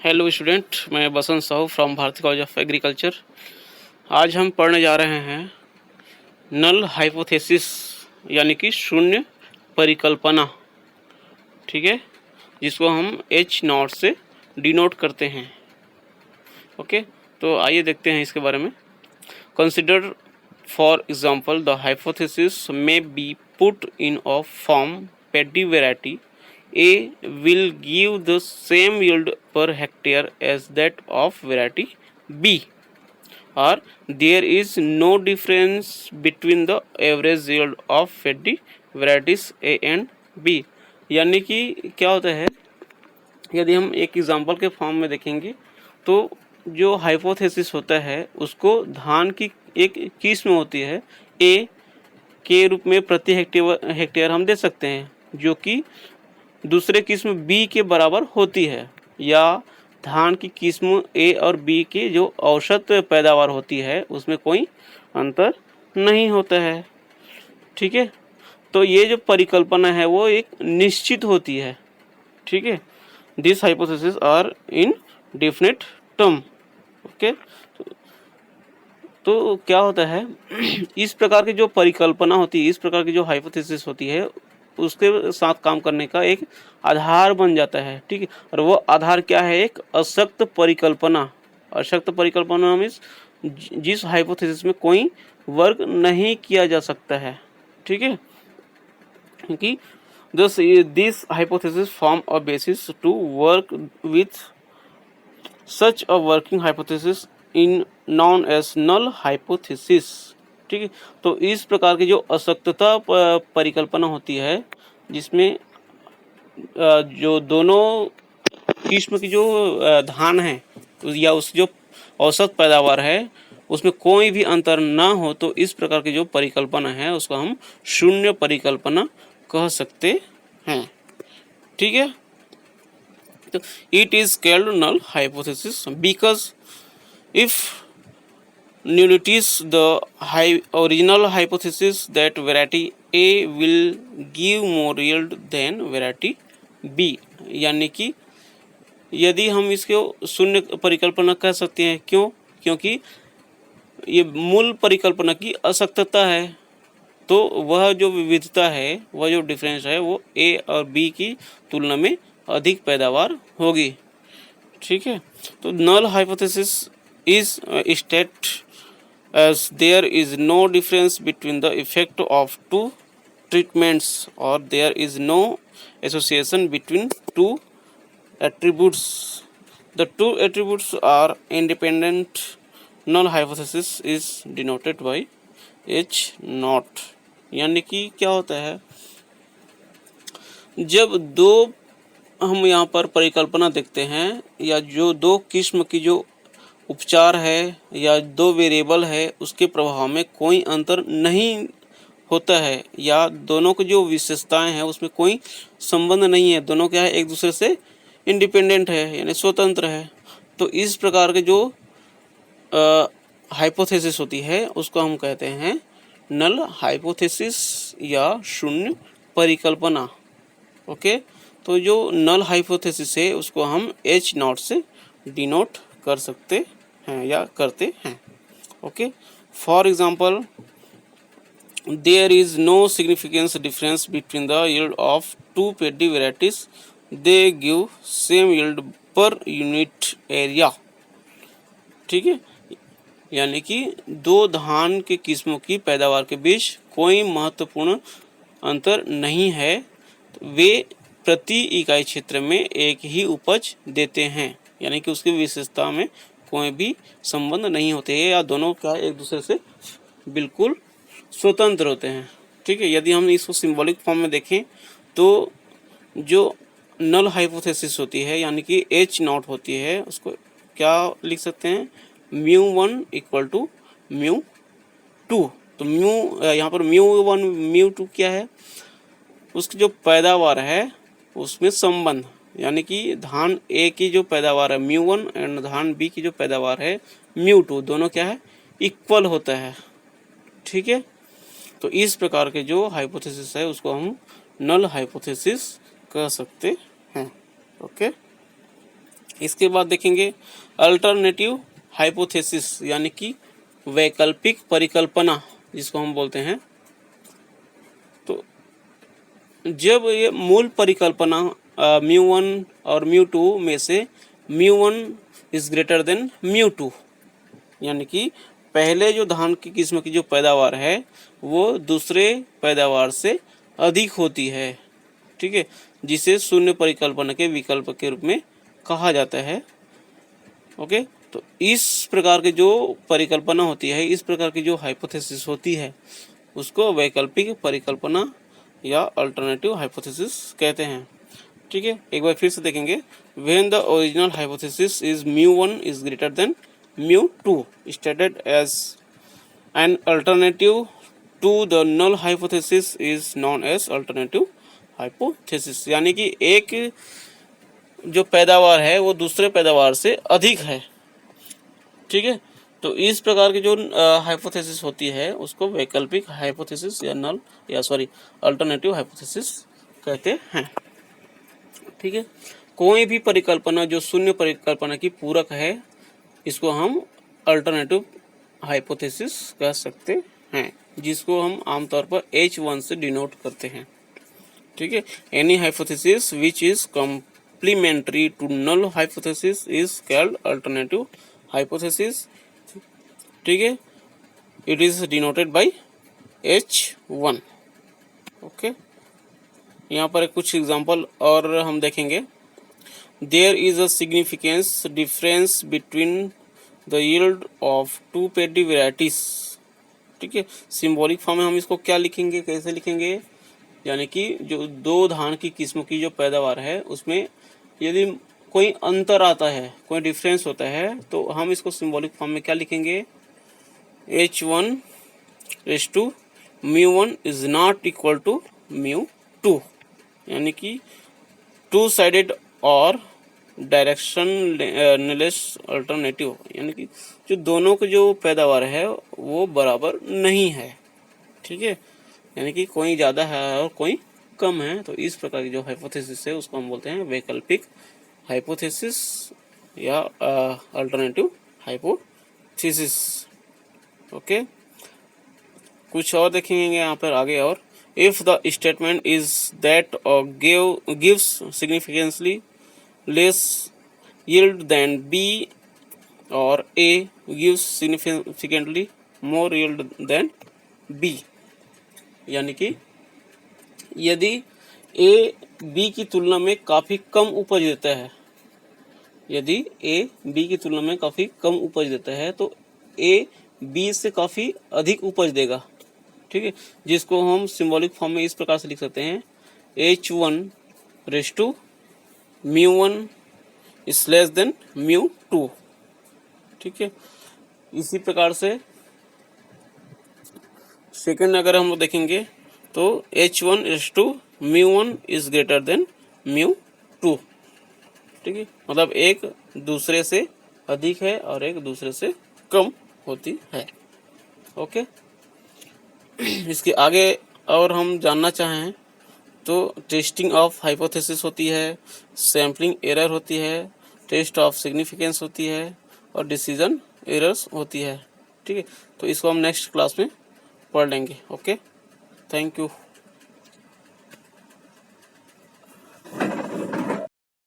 Hello student, मैं बसंत Sahu from भारतीय college of agriculture. आज हम पढ़ने जा रहे हैं नल हाइपोथेसिस यानी कि शून्य परिकल्पना। ठीक है, जिसको हम एच नॉट से डिनोट करते हैं। ओके, तो आइए देखते हैं इसके बारे में। Consider for example the hypothesis may be put in a form paddy variety A will give the same yield per hectare as that of variety B, or there is no difference between the average yield of paddy varieties A and B। यानी कि क्या होता है, यदि हम एक example के form में देखेंगे तो जो हाइपोथेसिस होता है उसको धान की एक किस्म होती है ए के रूप में प्रति हेक्टेयर हम दे सकते हैं, जो कि दूसरे किस्म बी के बराबर होती है, या धान की किस्म ए और बी की जो औसत पैदावार होती है उसमें कोई अंतर नहीं होता है। ठीक है, तो ये जो परिकल्पना है वो एक निश्चित होती है। ठीक है, this hypothesis are in definite term. Okay, तो क्या होता है इस प्रकार की जो परिकल्पना होती है, इस प्रकार की जो हाइपोथेसिस होती है, उसके साथ काम करने का एक आधार बन जाता है। ठीक है, और वो आधार क्या है? एक अशक्त परिकल्पना। अशक्त परिकल्पना मीन्स जिस हाइपोथेसिस में कोई वर्क नहीं किया जा सकता है। ठीक है, क्योंकि this hypothesis form a basis to work with such a working hypothesis in known as null hypothesis. ठीक है, तो इस प्रकार की जो अशक्तता परिकल्पना होती है, जिसमें जो दोनों किस्म की जो धान है या उस जो औसत पैदावार है उसमें कोई भी अंतर ना हो, तो इस प्रकार की जो परिकल्पना है उसको हम शून्य परिकल्पना कह सकते हैं। ठीक है, तो it is called null hypothesis because if nullities the original hypothesis that variety A will give more yield than variety B। यानी कि यदि हम इसको शून्य परिकल्पना कह सकते हैं, क्यों? क्योंकि ये मूल परिकल्पना की अशक्तता है, तो वह जो विविधता है, वह जो डिफरेंस है, वो A और B की तुलना में अधिक पैदावार होगी। ठीक है, तो null hypothesis is state as there is no difference between the effect of two treatments, or there is no association between two attributes. The two attributes are independent. Null hypothesis is denoted by H naught। यानी कि क्या होता है, जब दो हम यहाँ पर परिकल्पना देखते हैं, या जो दो किस्म की जो उपचार है या दो वेरिएबल है उसके प्रभाव में कोई अंतर नहीं होता है, या दोनों की जो विशेषताएं हैं उसमें कोई संबंध नहीं है, दोनों क्या है, एक दूसरे से इंडिपेंडेंट है यानी स्वतंत्र है, तो इस प्रकार के जो हाइपोथेसिस होती है उसको हम कहते हैं नल हाइपोथेसिस या शून्य परिकल्पना। ओके, तो जो नल हाइपोथेसिस है उसको हम एच नॉट से डिनोट कर सकते हैं या करते हैं। Okay, for example there is no significance difference between the yield of two paddy varieties, they give same yield per unit area. ठीक है, यानी कि दो धान के किस्मों की पैदावार के बीच कोई महत्वपूर्ण अंतर नहीं है, वे प्रति इकाई क्षेत्र में एक ही उपज देते हैं, यानी कि उसकी विशेषता में कोई भी संबंध नहीं होते हैं, या दोनों का एक दूसरे से बिल्कुल स्वतंत्र होते हैं। ठीक है, यदि हम इसको सिंबॉलिक फॉर्म में देखें तो जो नल हाइपोथेसिस होती है यानी कि एच नॉट होती है, उसको क्या लिख सकते हैं, μ1 इक्वल टू μ2। तो यहाँ पर μ1 μ2 क्या है, उसकी जो पैदावार है उसमें संबंध, यानी कि धान ए की जो पैदावार है μ1 एंड धान बी की जो पैदावार है μ2, दोनों क्या है, इक्वल होता है। ठीक है, तो इस प्रकार के जो हाइपोथेसिस है उसको हम नल हाइपोथेसिस कह सकते हैं। ओके, इसके बाद देखेंगे अल्टरनेटिव हाइपोथेसिस, यानी कि वैकल्पिक परिकल्पना जिसको हम बोलते हैं। तो जब ये मूल परिकल्पना μ1 और μ2 में से μ1 इज ग्रेटर देन μ2, यानी कि पहले जो धान की किस्म की जो पैदावार है वो दूसरे पैदावार से अधिक होती है, ठीक है, जिसे शून्य परिकल्पना के विकल्प के रूप में कहा जाता है। ओके, तो इस प्रकार की जो परिकल्पना होती है, इस प्रकार की जो हाइपोथेसिस होती है, उसको वैकल्पिक परिकल्पना या अल्टरनेटिव हाइपोथेसिस कहते हैं। ठीक है, एक बार फिर से देखेंगे। When the original hypothesis is μ1 is greater than μ2 stated as an alternative to the null hypothesis is known as alternative hypothesis, यानी कि एक जो पैदावार है वो दूसरे पैदावार से अधिक है। ठीक है, तो इस प्रकार की जो हाइपोथेसिस होती है उसको वैकल्पिक हाइपोथेसिस या नल या सॉरी अल्टरनेटिव हाइपोथेसिस कहते हैं। ठीक है, कोई भी परिकल्पना जो शून्य परिकल्पना की पूरक है इसको हम अल्टरनेटिव हाइपोथेसिस कह सकते हैं, जिसको हम आमतौर पर H1 से डिनोट करते हैं। ठीक है, any hypothesis which is complementary to null hypothesis is called alternative hypothesis. ठीक है, it is denoted by H1। Okay, यहाँ पर कुछ एग्जांपल और हम देखेंगे। There is a significance difference between the yield of two paddy varieties. ठीक है, सिंबॉलिक फॉर्म में हम इसको क्या लिखेंगे, कैसे लिखेंगे, यानी कि जो दो धान की किस्मों की जो पैदावार है उसमें यदि कोई अंतर आता है, कोई डिफरेंस होता है, तो हम इसको सिंबॉलिक फॉर्म में क्या लिखेंगे, H1 race to μ1 is not equal to μ2, यानी कि टू साइडेड और डायरेक्शनलेस अल्टरनेटिव, यानी कि जो दोनों के जो पैदावार है वो बराबर नहीं है। ठीक है, यानी कि कोई ज़्यादा है और कोई कम है। तो इस प्रकार की जो हाइपोथेसिस है उसको हम बोलते हैं वैकल्पिक हाइपोथेसिस या अल्टरनेटिव हाइपोथेसिस। ओके, कुछ और देखेंगे यहाँ पर आगे। और if the statement is that gives significantly less yield than B और A gives significantly more yield than B, यानी कि यदि A B की तुलना में काफ़ी कम उपज देता है, यदि A B की तुलना में काफ़ी कम उपज देता है तो A B से काफ़ी अधिक उपज देगा। ठीक है, जिसको हम सिंबॉलिक फॉर्म में इस प्रकार से लिख सकते हैं, H1 race to μ1 is less than μ2। ठीक है, इसी प्रकार से सेकंड अगर हम देखेंगे तो H1 is to μ1 is greater than μ2। ठीक है, मतलब एक दूसरे से अधिक है और एक दूसरे से कम होती है। ओके, इसके आगे और हम जानना चाहें तो टेस्टिंग ऑफ हाइपोथेसिस होती है, सैम्पलिंग एरर होती है, टेस्ट ऑफ सिग्निफिकेंस होती है और डिसीजन एरर्स होती है। ठीक है, तो इसको हम नेक्स्ट क्लास में पढ़ लेंगे। Okay, thank you.